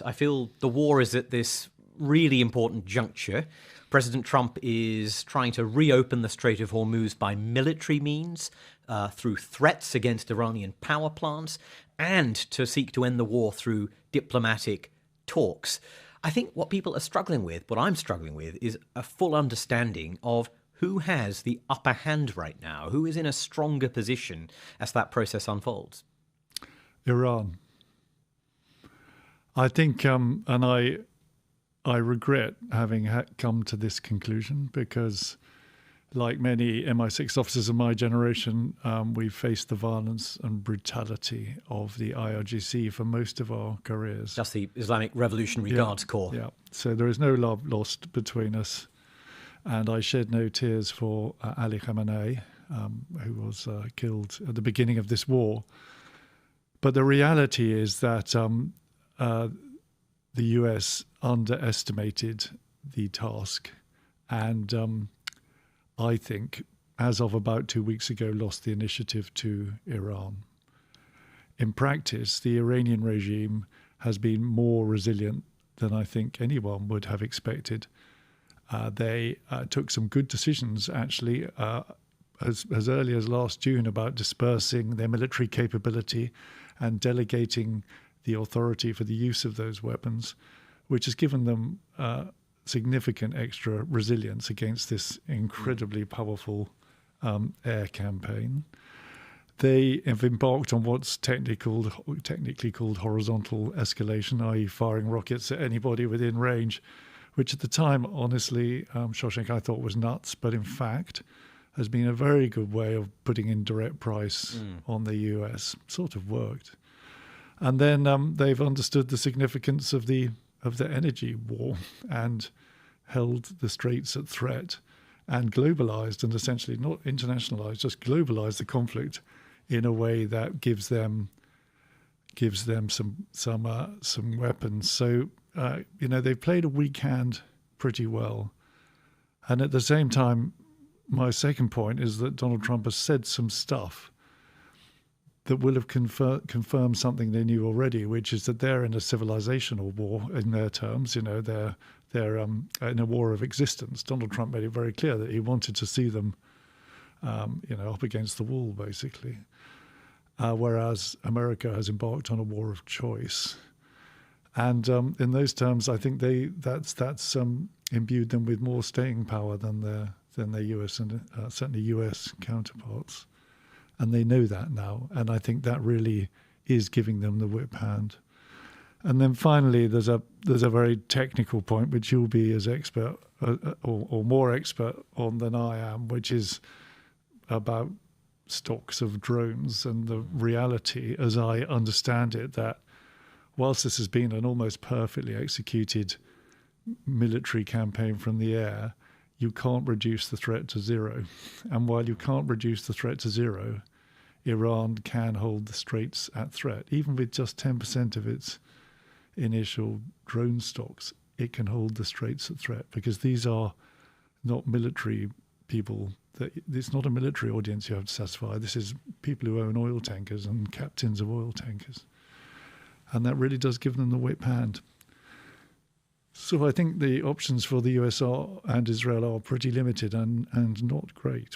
I feel the war is at this really important juncture. President Trump is trying to reopen the Strait of Hormuz by military means, through threats against Iranian power plants, and to seek to end the war through diplomatic talks. I think what people are struggling with, what I'm struggling with, is a full understanding of who has the upper hand right now, who is in a stronger position as that process unfolds. Iran. I think, and I regret having come to this conclusion because, like many MI6 officers of my generation, we faced the violence and brutality of the IRGC for most of our careers. Just the Islamic Revolutionary Guards Corps. Yeah. So there is no love lost between us. And I shed no tears for Ali Khamenei, who was killed at the beginning of this war. But the reality is that the US underestimated the task, and I think, as of about 2 weeks ago, lost the initiative to Iran. In practice, the Iranian regime has been more resilient than I think anyone would have expected. They took some good decisions, actually, as early as last June, about dispersing their military capability and delegating the authority for the use of those weapons, which has given them significant extra resilience against this incredibly powerful air campaign. They have embarked on what's technically called horizontal escalation, i.e. firing rockets at anybody within range, which at the time, honestly, Shawshank, I thought was nuts, but in fact has been a very good way of putting in direct price on the US. Sort of worked. And then they've understood the significance of the energy war and held the straits at threat and globalized, and essentially not internationalized, just globalized the conflict in a way that gives them some weapons. So they've played a weak hand pretty well. And at the same time, my second point is that Donald Trump has said some stuff that will have confirmed something they knew already, which is that they're in a civilizational war in their terms. They're in a war of existence. Donald Trump made it very clear that he wanted to see them, up against the wall, basically. Whereas America has embarked on a war of choice. And in those terms, I think that's imbued them with more staying power than their US and certainly US counterparts. And they know that now. And I think that really is giving them the whip hand. And then finally, there's a very technical point, which you'll be as expert or more expert on than I am, which is about stocks of drones and the reality, as I understand it, that whilst this has been an almost perfectly executed military campaign from the air, you can't reduce the threat to zero. And while you can't reduce the threat to zero, Iran can hold the straits at threat. Even with just 10% of its initial drone stocks, it can hold the straits at threat, because these are not military people. It's not a military audience you have to satisfy. This is people who own oil tankers and captains of oil tankers. And that really does give them the whip hand. So I think the options for the US and Israel are pretty limited and not great.